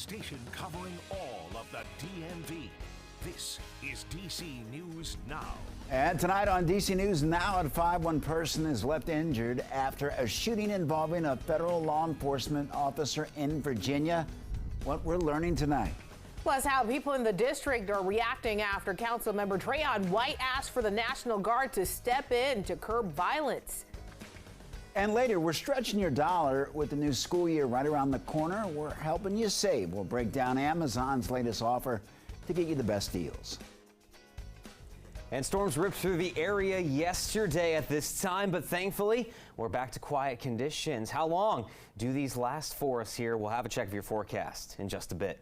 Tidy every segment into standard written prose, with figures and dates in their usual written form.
station covering all of the DMV. This is DC News Now. And tonight on DC News Now at 5, one person is left injured after a shooting involving a federal law enforcement officer in Virginia. What we're learning tonight. Plus, how people in the district are reacting after Councilmember Trayon White asked for the National Guard to step in to curb violence. And later, we're stretching your dollar with the new school year right around the corner. We're helping you save. We'll break down Amazon's latest offer to get you the best deals. And storms ripped through the area yesterday at this time, but thankfully, we're back to quiet conditions. How long do these last for us here? We'll have a check of your forecast in just a bit.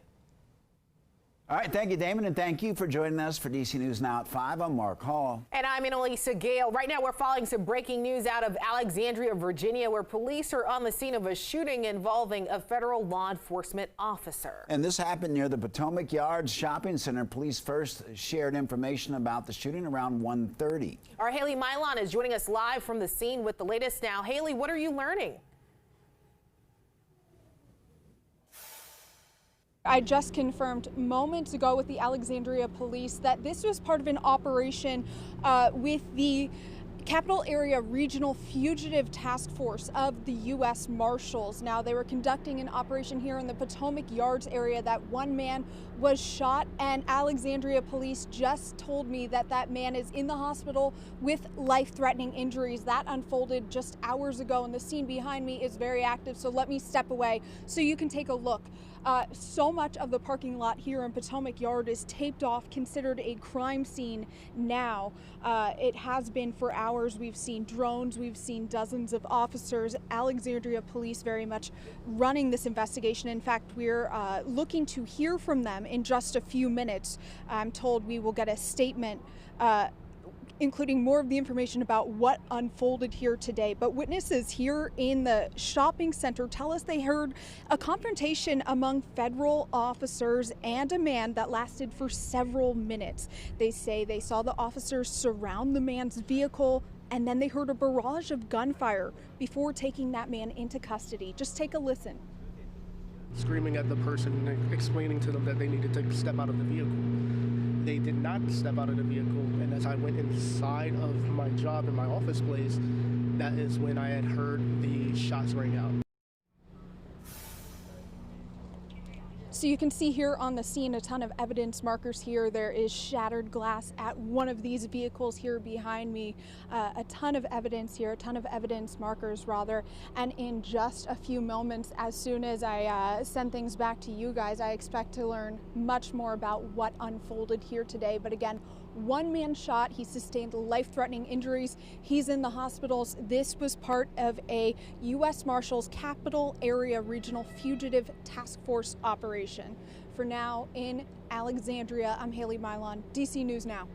All right, thank you, Damon, and thank you for joining us for DC News Now at 5. I'm Mark Hall. And I'm Annalisa Gale. Right now, we're following some breaking news out of Alexandria, Virginia, where police are on the scene of a shooting involving a federal law enforcement officer. And this happened near the Potomac Yards Shopping Center. Police first shared information about the shooting around 1:30. Our Haley Milon is joining us live from the scene with the latest now. Haley, what are you learning? I just confirmed moments ago with the Alexandria police that this was part of an operation with the Capital Area Regional Fugitive Task Force of the U.S. Marshals. Now, they were conducting an operation here in the Potomac Yards area. That one man was shot, and Alexandria police just told me that that man is in the hospital with life-threatening injuries. That unfolded just hours ago, and the scene behind me is very active, so let me step away so you can take a look. So much of the parking lot here in Potomac Yard is taped off, considered a crime scene now. It has been for hours. We've seen drones, we've seen dozens of officers, Alexandria police very much running this investigation. In fact, we're looking to hear from them in just a few minutes. I'm told we will get a statement including more of the information about what unfolded here today. But witnesses here in the shopping center tell us they heard a confrontation among federal officers and a man that lasted for several minutes. They say they saw the officers surround the man's vehicle, and then they heard a barrage of gunfire before taking that man into custody. Just take a listen. Screaming at the person and explaining to them that they needed to step out of the vehicle. They did not step out of the vehicle, and as I went inside of my job in my office place, that is when I had heard the shots ring out. So you can see here on the scene a ton of evidence markers here. There is shattered glass at one of these vehicles here behind me. A ton of evidence here, a ton of evidence markers rather. And in just a few moments, as soon as I send things back to you guys, I expect to learn much more about what unfolded here today. But again, one man shot, he sustained life-threatening injuries. He's in the hospitals. This was part of a U.S. Marshals Capital Area Regional Fugitive Task Force operation. For now, in Alexandria, I'm Haley Milon, DC News Now.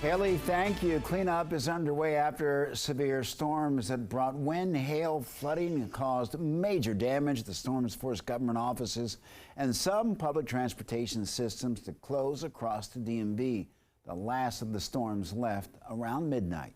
Haley, thank you. Cleanup is underway after severe storms that brought wind, hail, flooding, and caused major damage. The storms forced government offices and some public transportation systems to close across the DMV. The last of the storms left around midnight.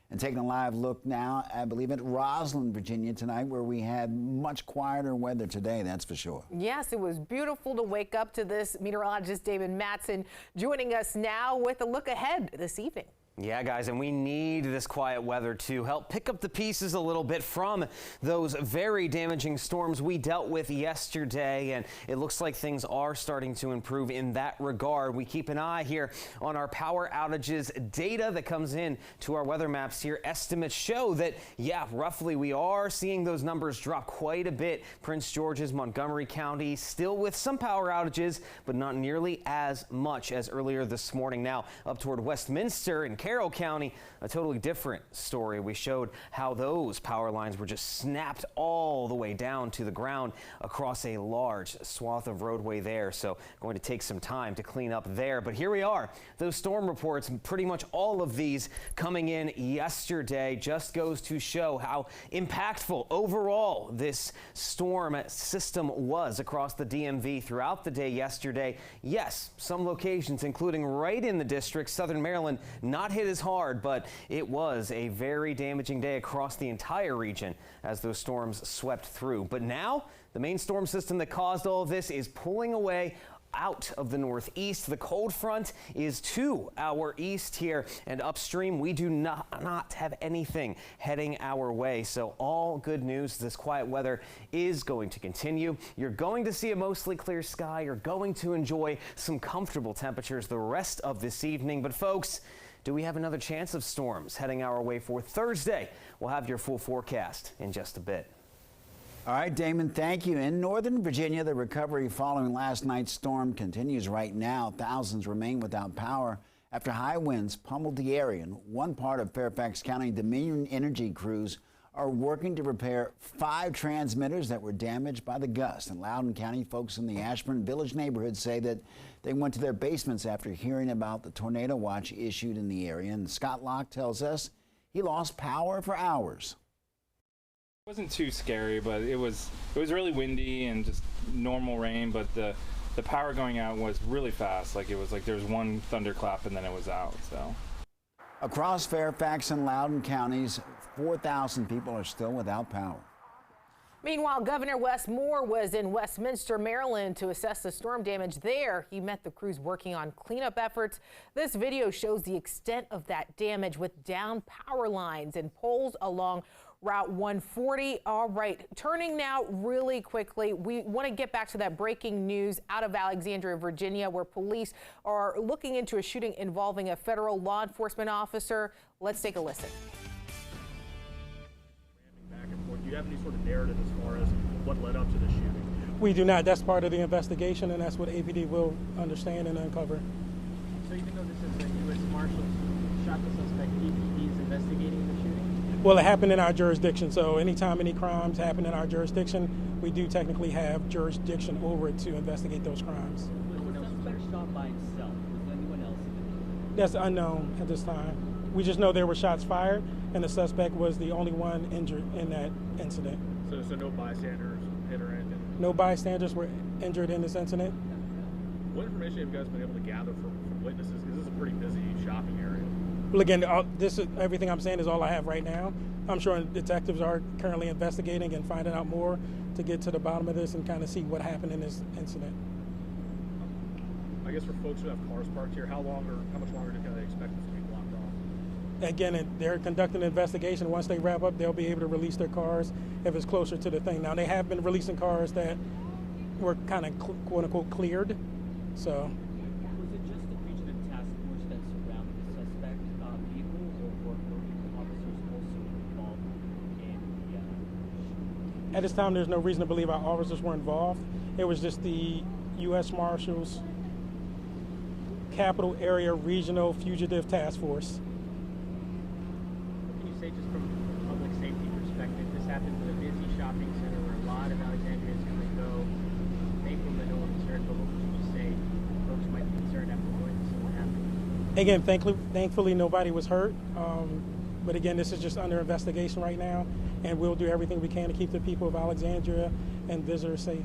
And taking a live look now, I believe, at Roslyn, Virginia tonight, where we had much quieter weather today, that's for sure. Yes, it was beautiful to wake up to this. Meteorologist David Matson joining us now with a look ahead this evening. Yeah, guys, and we need this quiet weather to help pick up the pieces a little bit from those very damaging storms we dealt with yesterday, and it looks like things are starting to improve in that regard. We keep an eye here on our power outages data that comes in to our weather maps here. Estimates show that, yeah, roughly we are seeing those numbers drop quite a bit. Prince George's, Montgomery County, still with some power outages, but not nearly as much as earlier this morning. Now up toward Westminster and Carroll County, a totally different story. We showed how those power lines were just snapped all the way down to the ground across a large swath of roadway there. So going to take some time to clean up there. But here we are. Those storm reports, pretty much all of these coming in yesterday, just goes to show how impactful overall this storm system was across the DMV throughout the day yesterday. Yes, some locations, including right in the district, Southern Maryland, not hit as hard, but it was a very damaging day across the entire region as those storms swept through. But now the main storm system that caused all of this is pulling away out of the northeast. The cold front is to our east here, and upstream we do not have anything heading our way. So all good news. This quiet weather is going to continue. You're going to see a mostly clear sky. You're going to enjoy some comfortable temperatures the rest of this evening. But folks, do we have another chance of storms heading our way for Thursday? We'll have your full forecast in just a bit. All right, Damon, thank you. In Northern Virginia, the recovery following last night's storm continues right now. Thousands remain without power after high winds pummeled the area. In one part of Fairfax County, Dominion Energy crews are working to repair 5 transmitters that were damaged by the gust. In Loudoun County, folks in the Ashburn Village neighborhood say that they went to their basements after hearing about the tornado watch issued in the area. And Scott Locke tells us he lost power for hours. It wasn't too scary, but it was really windy and just normal rain, but the power going out was really fast. Like it was like there was one thunderclap and then it was out. So across Fairfax and Loudoun counties, 4,000 people are still without power. Meanwhile, Governor Wes Moore was in Westminster, Maryland to assess the storm damage there. He met the crews working on cleanup efforts. This video shows the extent of that damage with down power lines and poles along Route 140. All right, turning now really quickly, we want to get back to that breaking news out of Alexandria, Virginia, where police are looking into a shooting involving a federal law enforcement officer. Let's take a listen. Back and forth. Do you have any sort of narrative as far as what led up to the shooting? We do not. That's part of the investigation, and that's what APD will understand and uncover. So even though this is a U.S. Marshals shot the suspect, APD is investigating the shooting? Well, it happened in our jurisdiction, so anytime any crimes happen in our jurisdiction, we do technically have jurisdiction over it to investigate those crimes. Was the suspect shot by himself? Was anyone else in it? That's unknown at this time. We just know there were shots fired, and the suspect was the only one injured in that incident. So no bystanders hit or anything? No bystanders were injured in this incident. What information have you guys been able to gather from witnesses? Because this is a pretty busy shopping area. Well, again, this is everything I'm saying is all I have right now. I'm sure detectives are currently investigating and finding out more to get to the bottom of this and kind of see what happened in this incident. I guess for folks who have cars parked here, how much longer do they expect this to be blocked off? Again, they're conducting an investigation. Once they wrap up, they'll be able to release their cars if it's closer to the thing. Now, they have been releasing cars that were kind of quote-unquote cleared, so. Was it just the fugitive task force that surrounded the suspect vehicle, or were officers also involved in the At this time, there's no reason to believe our officers were involved. It was just the U.S. Marshals Capital Area Regional Fugitive Task Force. What can you say just from a public safety perspective? This happens at a busy shopping center where a lot of Alexandrians come and go. Thankfully, no one concerned, but what would you say folks might be concerned after going to see what happened? Again, thankfully nobody was hurt. But again, this is just under investigation right now, and we'll do everything we can to keep the people of Alexandria and visitors safe.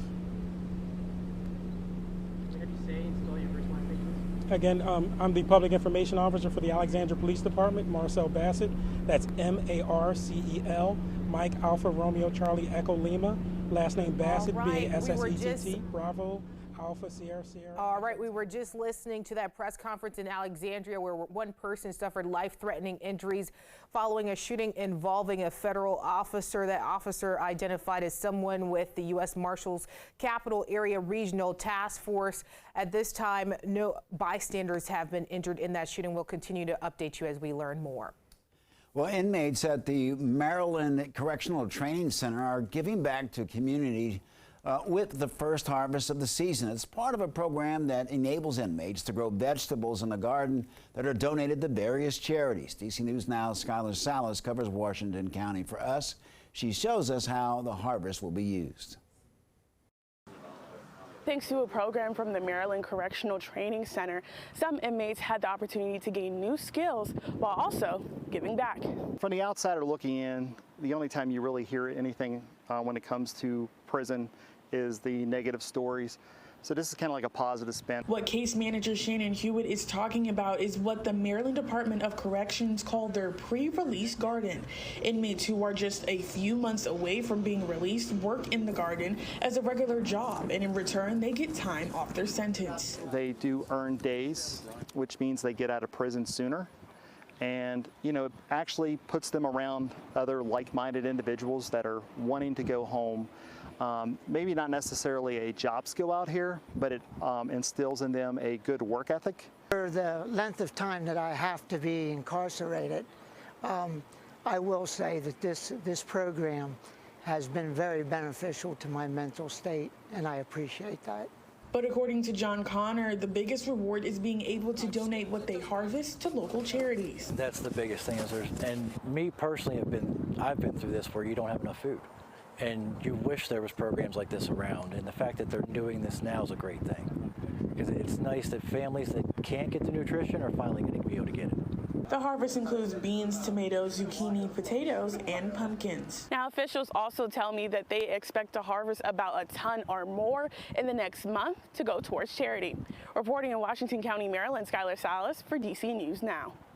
What have you say and spell your first line, please? Again, I'm the Public Information Officer for the Alexandria Police Department, Marcel Bassett. That's M-A-R-C-E-L, Mike Alpha Romeo Charlie Echo Lima. Last name Bassett, B-A-S-S-E-T-T, Bravo, Alpha Sierra Sierra. All right, we were just listening to that press conference in Alexandria where one person suffered life-threatening injuries following a shooting involving a federal officer. That officer identified as someone with the U.S. Marshals Capital Area Regional Task Force. At this time, no bystanders have been injured in that shooting. We'll continue to update you as we learn more. Well, inmates at the Maryland Correctional Training Center are giving back to community with the first harvest of the season. It's part of a program that enables inmates to grow vegetables in the garden that are donated to various charities. DC News Now's Skylar Salas covers Washington County for us. She shows us how the harvest will be used. Thanks to a program from the Maryland Correctional Training Center, some inmates had the opportunity to gain new skills while also giving back. From the outsider looking in, the only time you really hear anything when it comes to prison is the negative stories. So this is kind of like a positive spin. What case manager Shannon Hewitt is talking about is what the Maryland Department of Corrections called their pre-release garden. Inmates who are just a few months away from being released work in the garden as a regular job, and in return they get time off their sentence. They do earn days, which means they get out of prison sooner. And, you know, it actually puts them around other like-minded individuals that are wanting to go home. Maybe not necessarily a job skill out here, but it instills in them a good work ethic. For the length of time that I have to be incarcerated, I will say that this program has been very beneficial to my mental state, and I appreciate that. But according to John Connor, the biggest reward is being able to donate what they harvest to local charities. That's the biggest thing. And me personally, I've been through this where you don't have enough food. And you wish there was programs like this around, and the fact that they're doing this now is a great thing, because it's nice that families that can't get the nutrition are finally going to be able to get it. The harvest includes beans, tomatoes, zucchini, potatoes, and pumpkins. Now, officials also tell me that they expect to harvest about a ton or more in the next month to go towards charity. Reporting in Washington County, Maryland, Skylar Salas for DC News Now.